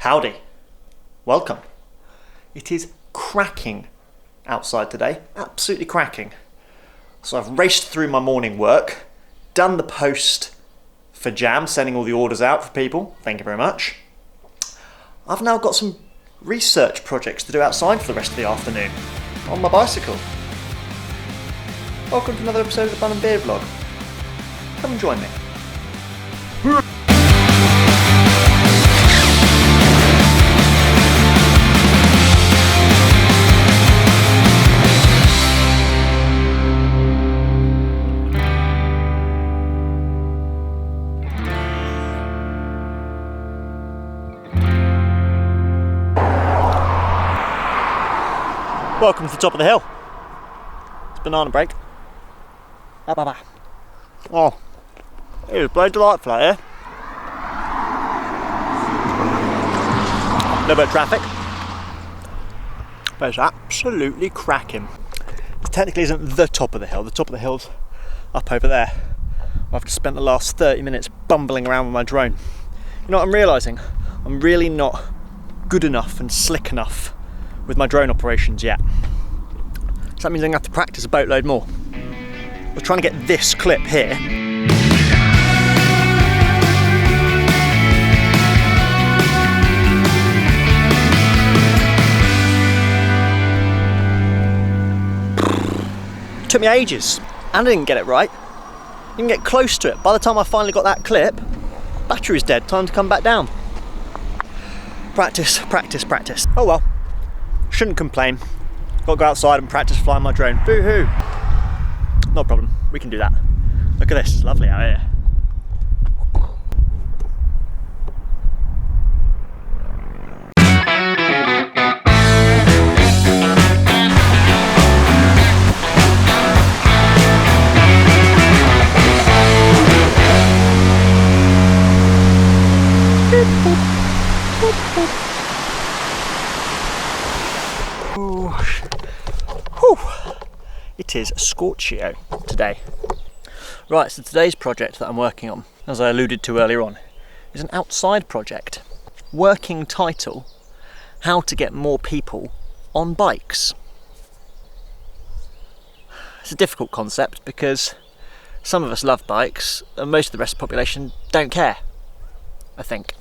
Howdy. Welcome. It is cracking outside today, absolutely cracking. So I've raced through my morning work, done the post for Jam, sending all the orders out for people, thank you very much. I've now got some research projects to do outside for the rest of the afternoon, on my bicycle. Welcome to another episode of the Bun and Beard vlog. Come and join me. Welcome to the top of the hill. It's banana break. Oh, it is bloody delightful out here. A little bit of traffic, but it's absolutely cracking. It technically isn't the top of the hill. The top of the hill's up over there. I've just spent the last 30 minutes bumbling around with my drone. You know what I'm realising? I'm really not good enough and slick enough with my drone operations yet. So that means I'm going to have to practice a boatload more. We're trying to get this clip here. It took me ages, and I didn't get it right. Didn't get close to it. By the time I finally got that clip, battery was dead, time to come back down. Practice, practice, practice. Oh well. Shouldn't complain. Got to go outside and practice flying my drone. Boo-hoo. No problem. We can do that. Look at this. It's lovely out here. It is Scorchio today. Right, so today's project that I'm working on, as I alluded to earlier on, is an outside project. Working title, How to Get More People on Bikes. It's a difficult concept because some of us love bikes and most of the rest of the population don't care, I think.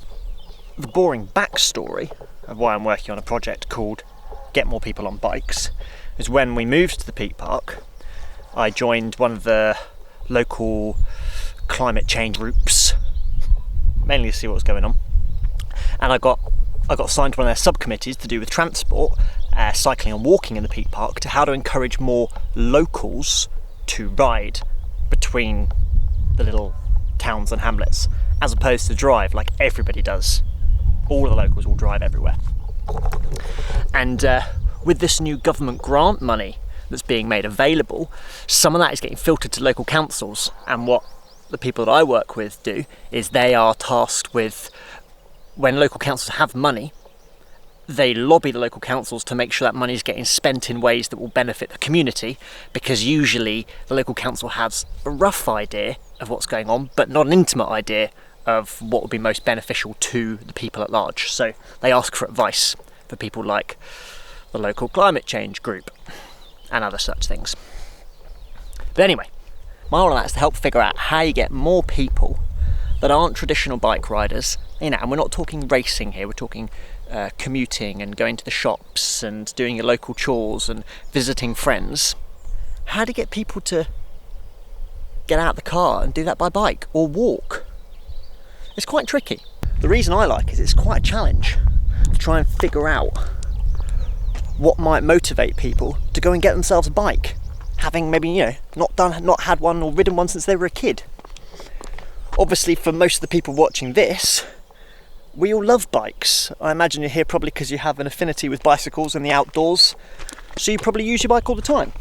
The boring backstory of why I'm working on a project called Get More People on Bikes is when we moved to the Peak Park, I joined one of the local climate change groups, mainly to see what was going on, and I got assigned to one of their subcommittees to do with transport, cycling and walking in the Peak Park, to how to encourage more locals to ride between the little towns and hamlets, as opposed to drive like everybody does. All of the locals will drive everywhere. And with this new government grant money that's being made available, some of that is getting filtered to local councils, and what the people that I work with do is they are tasked with, when local councils have money, they lobby the local councils to make sure that money is getting spent in ways that will benefit the community, because usually the local council has a rough idea of what's going on, but not an intimate idea of what would be most beneficial to the people at large. So they ask for advice for people like the local climate change group and other such things. But anyway, my role on that is to help figure out how you get more people that aren't traditional bike riders, and we're not talking racing here, we're talking commuting and going to the shops and doing your local chores and visiting friends. How do you get people to get out of the car and do that by bike or walk? It's quite tricky. The reason I like it is it's quite a challenge to try and figure out what might motivate people to go and get themselves a bike, having maybe not had one or ridden one since they were a kid. Obviously, for most of the people watching this, we all love bikes. I imagine you're here probably because you have an affinity with bicycles and the outdoors, so you probably use your bike all the time,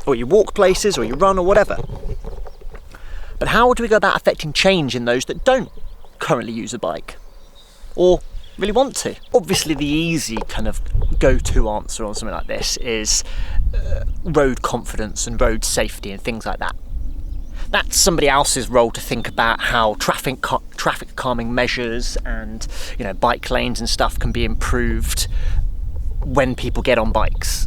or you walk places, or you run, or whatever. But how do we go about affecting change in those that don't currently use a bike, or really want to? Obviously, the easy kind of go-to answer on something like this is road confidence and road safety and things like that. that's somebody else's role to think about how traffic calming measures and, you know, bike lanes and stuff can be improved when people get on bikes.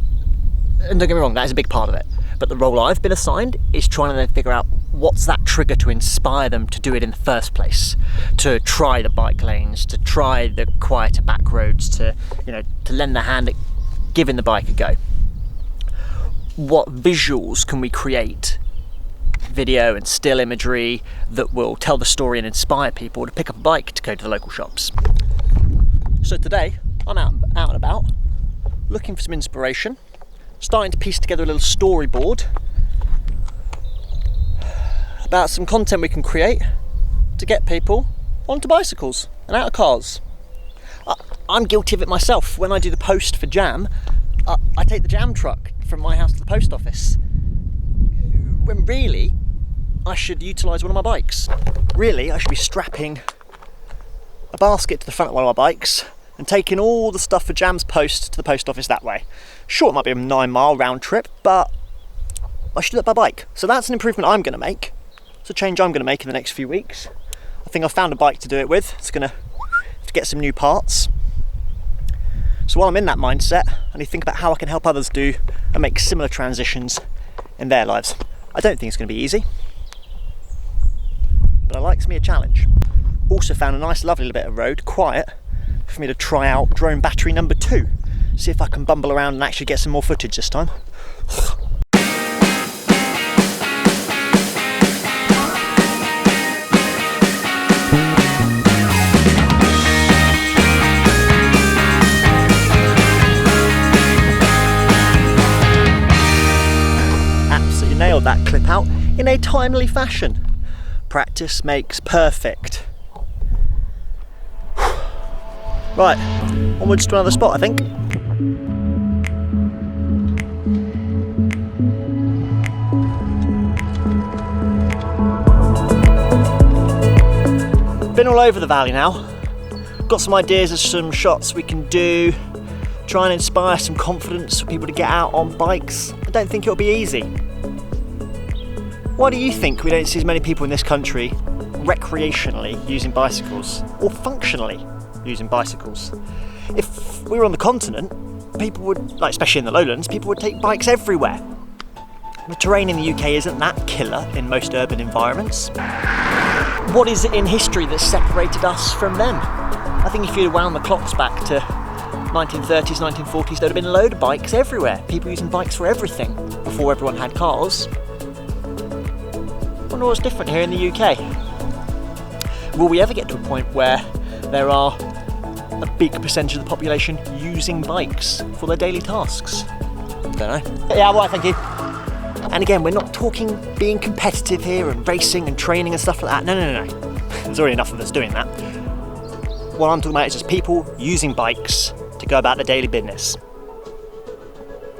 And don't get me wrong, that is a big part of it. But the role I've been assigned is trying to figure out what's that trigger to inspire them to do it in the first place, to try the bike lanes, to try the quieter back roads, to, you know, to lend their hand at giving the bike a go. What visuals can we create, video and still imagery, that will tell the story and inspire people to pick up a bike to go to the local shops? So today I'm out and about looking for some inspiration, starting to piece together a little storyboard about some content we can create to get people onto bicycles and out of cars. I'm guilty of it myself. When I do the post for Jam, I take the Jam truck from my house to the post office, when really I should utilise one of my bikes. Really, I should be strapping a basket to the front of one of my bikes and taking all the stuff for Jam's post to the post office that way. Sure, it might be a 9-mile round trip, but I should do that by bike. So that's an improvement I'm going to make. It's a change I'm going to make in the next few weeks. I think I've found a bike to do it with. It's going to have to get some new parts. So while I'm in that mindset, I need to think about how I can help others do and make similar transitions in their lives. I don't think it's going to be easy, but it likes me a challenge. Also found a nice lovely little bit of road, quiet, for me to try out drone battery number 2. See if I can bumble around and actually get some more footage this time. Absolutely nailed that clip out in a timely fashion. Practice makes perfect. Right, onwards to another spot, I think. Been all over the valley now. Got some ideas of some shots we can do, try and inspire some confidence for people to get out on bikes. I don't think it'll be easy. Why do you think we don't see as many people in this country recreationally using bicycles, or functionally using bicycles? If we were on the continent, people would, like especially in the lowlands, people would take bikes everywhere. The terrain in the UK isn't that killer in most urban environments. What is it in history that separated us from them? I think if you'd wound the clocks back to 1930s, 1940s, there'd have been a load of bikes everywhere. People using bikes for everything before everyone had cars. I wonder what's different here in the UK. Will we ever get to a point where there are a big percentage of the population using bikes for their daily tasks? Don't know. Yeah, well, thank you. And again, we're not talking being competitive here and racing and training and stuff like that. No. There's already enough of us doing that. What I'm talking about is just people using bikes to go about their daily business.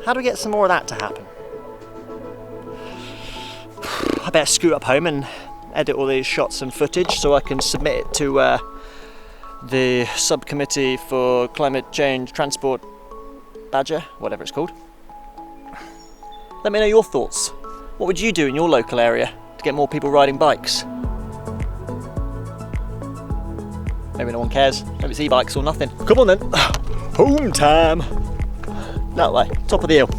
How do we get some more of that to happen? I better scoot up home and edit all these shots and footage so I can submit it to the subcommittee for climate change transport badger, whatever it's called. Let me know your thoughts. What would you do in your local area to get more people riding bikes? Maybe no one cares. Maybe it's e-bikes or nothing. Come on then. Home time. That way, top of the hill.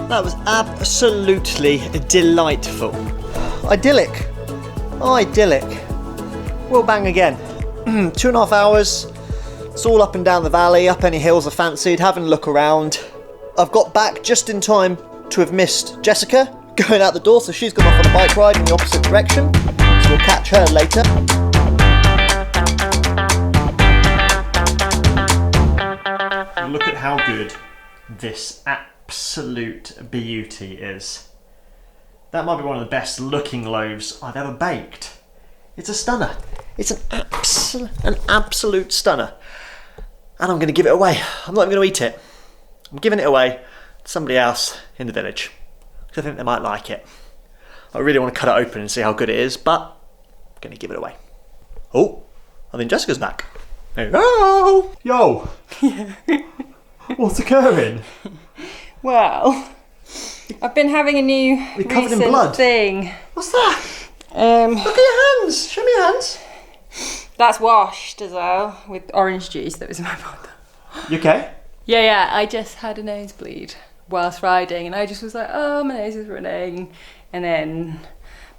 That was absolutely delightful. Idyllic. Idyllic. We'll bang again. 2.5 hours. It's all up and down the valley, up any hills I fancied, having a look around. I've got back just in time to have missed Jessica going out the door, so she's gone off on a bike ride in the opposite direction. So we'll catch her later. Look at how good this absolute beauty is. That might be one of the best looking loaves I've ever baked. It's a stunner. It's an absolute stunner. And I'm going to give it away. I'm not even going to eat it. I'm giving it away to somebody else in the village, because I think they might like it. I really want to cut it open and see how good it is, but I'm going to give it away. Oh, I think Jessica's back. Hello! Yo! Yeah. What's occurring? Well, I've been having a new covered in recent blood. thing. What's that? Look at your hands. Show me your hands. That's washed as well with orange juice that was in my bottle. You okay? Yeah, I just had a nosebleed whilst riding, and I just was like, oh, my nose is running, and then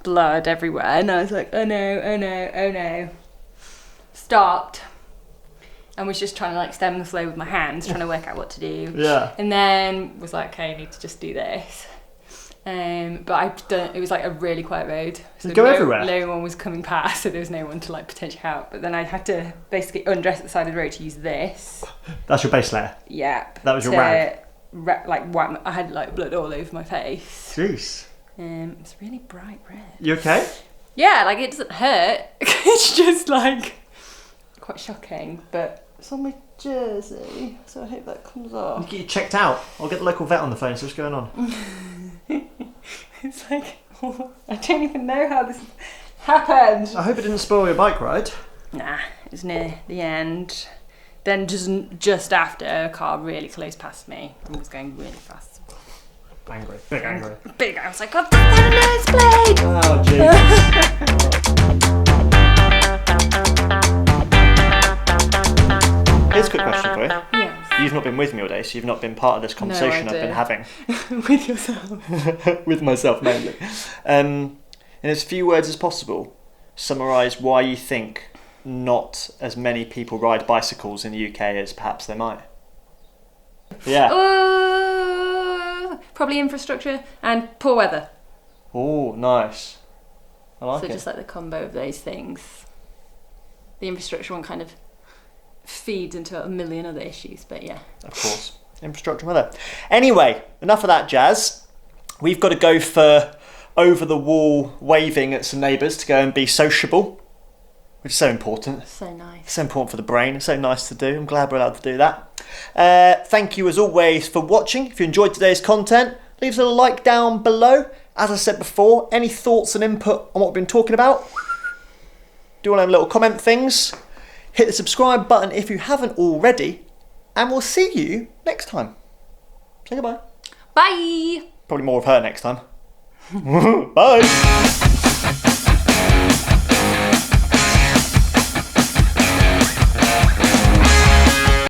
blood everywhere, and I was like, oh no. Stopped. And was just trying to like stem the flow with my hands, trying to work out what to do. Yeah. And then was like, okay, I need to just do this. But I've done. It was like a really quiet road, so go everywhere. No one was coming past, so there was no one to like potentially help. But then I had to basically undress at the side of the road to use this. That's your base layer? Yeah. That was your rag? I had like blood all over my face. Jeez. It's really bright red. You okay? Yeah, like it doesn't hurt. It's just like quite shocking, but it's on my jersey, so I hope that comes off. You get you checked out. I'll get the local vet on the phone. So what's going on? It's like, I don't even know how this happened. I hope it didn't spoil your bike ride. Nah, it was near the end. Then just after, a car really close past me and was going really fast. Angry. Big angry. Big, I was like, I've just had a nosebleed! Oh, jeez. Here's a quick question for you. Yes. You've not been with me all day, so you've not been part of this conversation No, I've been having. With yourself. With myself, mainly. In as few words as possible, summarise why you think not as many people ride bicycles in the UK as perhaps they might. Yeah. Probably infrastructure and poor weather. Oh, nice. I like So it. just like the combo of those things. The infrastructure one kind of feeds into a million other issues, but yeah. Of course. Infrastructure and weather. Anyway, enough of that jazz. We've got to go for over-the-wall waving at some neighbours to go and be sociable, which is so important. So nice. It's so important for the brain. It's so nice to do. I'm glad we're allowed to do that. Thank you as always for watching. If you enjoyed today's content, leave us a like down below. As I said before, any thoughts and input on what we've been talking about, do one of them little comment things. Hit the subscribe button if you haven't already, and we'll see you next time. Say goodbye. Bye! Probably more of her next time. Bye!